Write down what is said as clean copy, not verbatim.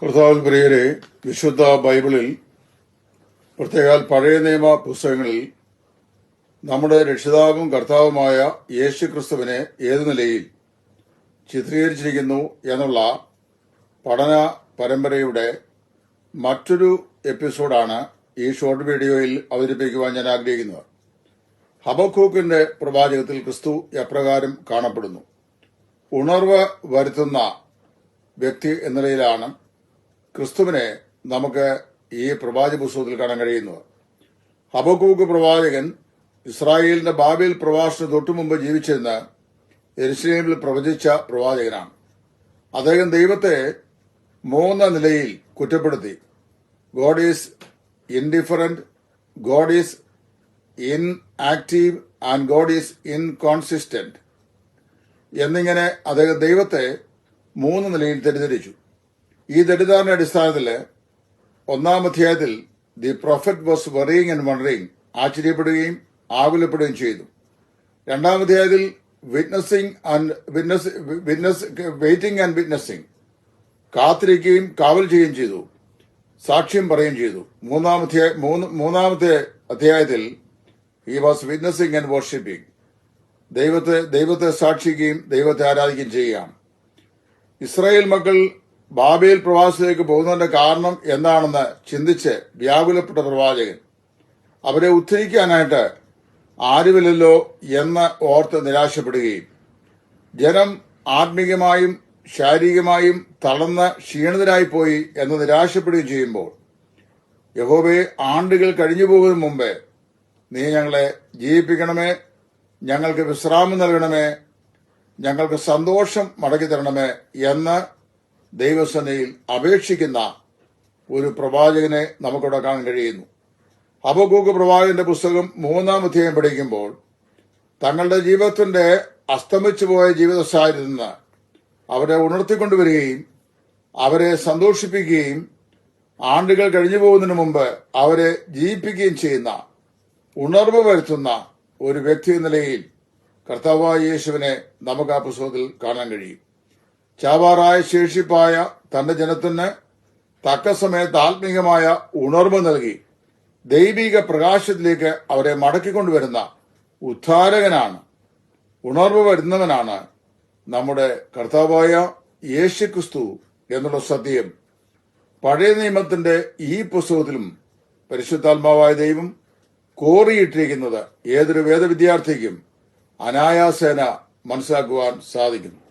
കർത്താവിൽ പ്രിയരെ, വിശുദ്ധ ബൈബിളിൽ പ്രത്യേക പഴയ നിയമ പുസ്തകങ്ങളിൽ നമ്മുടെ രക്ഷിതാവും കർത്താവുമായ യേശു ക്രിസ്തുവിനെ ഏതു നിലയിൽ ചിത്രീകരിച്ചിരിക്കുന്നു എന്നുള്ള പഠന പരമ്പരയുടെ മറ്റൊരു എപ്പിസോഡാണ് ഈ ഷോർട്ട് വീഡിയോയിൽ അവതരിപ്പിക്കുവാൻ ഞാൻ ആഗ്രഹിക്കുന്നത്. ഹബക്കൂക്കിന്റെ പ്രവാചകത്തിൽ ക്രിസ്തു എപ്രകാരം കാണപ്പെടുന്നു? ഉണർവ് വരുത്തുന്ന വ്യക്തി എന്ന നിലയിലാണ് ക്രിസ്തുവിനെ നമുക്ക് ഈ പ്രവാചക പുസ്തകത്തിൽ കാണാൻ കഴിയുന്നത്. ഹബക്കൂക്ക് പ്രവാചകൻ ഇസ്രായേലിന്റെ ബാബേൽ പ്രവാസത്തിന് തൊട്ടുമുമ്പ് ജീവിച്ചിരുന്ന യെരുശലേമിൽ പ്രവചിച്ച പ്രവാചകനാണ്. അദ്ദേഹം ദൈവത്തെ മൂന്ന് നിലയിൽ കുറ്റപ്പെടുത്തി. God is indifferent, God is inactive and God is inconsistent എന്നിങ്ങനെ അദ്ദേഹം ദൈവത്തെ മൂന്ന് നിലയിൽ തെറ്റിദ്ധരിച്ചു. ഈ തെറ്റിദ്ധാരണ അടിസ്ഥാനത്തിൽ ഒന്നാം അധ്യായത്തിൽ the prophet was worrying and wondering, ആശ്ചര്യപ്പെടുകയും ആകുലപ്പെടുകയും ചെയ്തു. രണ്ടാം അധ്യായത്തിൽ വെയിറ്റിംഗ് ആൻഡ് വിറ്റ്നസിംഗ്, കാത്തിരിക്കുകയും കാവൽ ചെയ്യുകയും ചെയ്തു, സാക്ഷ്യം പറയുകയും ചെയ്തു. മൂന്നാമത്തെ അധ്യായത്തിൽ he was witnessing and worshipping, ദൈവത്തെ സാക്ഷിക്കുകയും ദൈവത്തെ ആരാധിക്കുകയും ചെയ്യുകയാണ്. ഇസ്രായേൽ മക്കൾ ബാബേൽ പ്രവാസത്തിലേക്ക് പോകുന്നതിന്റെ കാരണം എന്താണെന്ന് ചിന്തിച്ച് വ്യാകുലപ്പെട്ട പ്രവാചകൻ അവരെ ഉദ്ധരിക്കാനായിട്ട് ആരുമില്ലല്ലോ എന്ന് ഓർത്ത് നിരാശപ്പെടുകയും ജനം ആത്മീകമായും ശാരീരികമായും തളർന്ന് ക്ഷീണിതരായി പോയി എന്ന് നിരാശപ്പെടുകയും ചെയ്യുമ്പോൾ, യഹോവേ, ആണ്ടുകൾ കഴിഞ്ഞു പോകുന്നതിന് മുമ്പേ നീ ഞങ്ങളെ ജീവിപ്പിക്കണമേ, ഞങ്ങൾക്ക് വിശ്രാമം നൽകണമേ, ഞങ്ങൾക്ക് സന്തോഷം മടക്കി തരണമേ എന്ന് ദൈവസേനയിൽ അപേക്ഷിക്കുന്ന ഒരു പ്രവാചകനെ നമുക്കിവിടെ കാണാൻ കഴിയുന്നു. ഹബക്കൂക്ക് പ്രവാചകന്റെ പുസ്തകം 3-ാം അധ്യായം പഠിക്കുമ്പോൾ തങ്ങളുടെ ജീവിതത്തിന്റെ അസ്തമിച്ചു പോയ ജീവിത സാഹചര്യത്തിൽ നിന്ന് അവരെ ഉണർത്തിക്കൊണ്ടുവരികയും അവരെ സന്തോഷിപ്പിക്കുകയും ആണ്ടുകൾ കഴിഞ്ഞു പോകുന്നതിന് മുമ്പ് അവരെ ജീവിപ്പിക്കുകയും ചെയ്യുന്ന, ഉണർവ് വരുത്തുന്ന ഒരു വ്യക്തി എന്ന നിലയിൽ കർത്താവായ യേശുവിനെ നമുക്ക് ആ പുസ്തകത്തിൽ കാണാൻ കഴിയും. ചാവാറായ ശേഷിപ്പായ തന്റെ ജനത്തിന് തക്ക സമയത്ത് ആത്മീകമായ ഉണർവ് നൽകി ദൈവിക പ്രകാശത്തിലേക്ക് അവരെ മടക്കിക്കൊണ്ടുവരുന്ന ഉദ്ധാരകനാണ്, ഉണർവ് വരുന്നവനാണ് നമ്മുടെ കർത്താവായ യേശു ക്രിസ്തു എന്നുള്ള സത്യം പഴയ നിയമത്തിന്റെ ഈ പുസ്തകത്തിലും പരിശുദ്ധാത്മാവായ ദൈവം കോറിയിട്ടിരിക്കുന്നത് ഏതൊരു വേദവിദ്യാർത്ഥിക്കും അനായാസേന മനസ്സിലാക്കുവാൻ സാധിക്കുന്നു.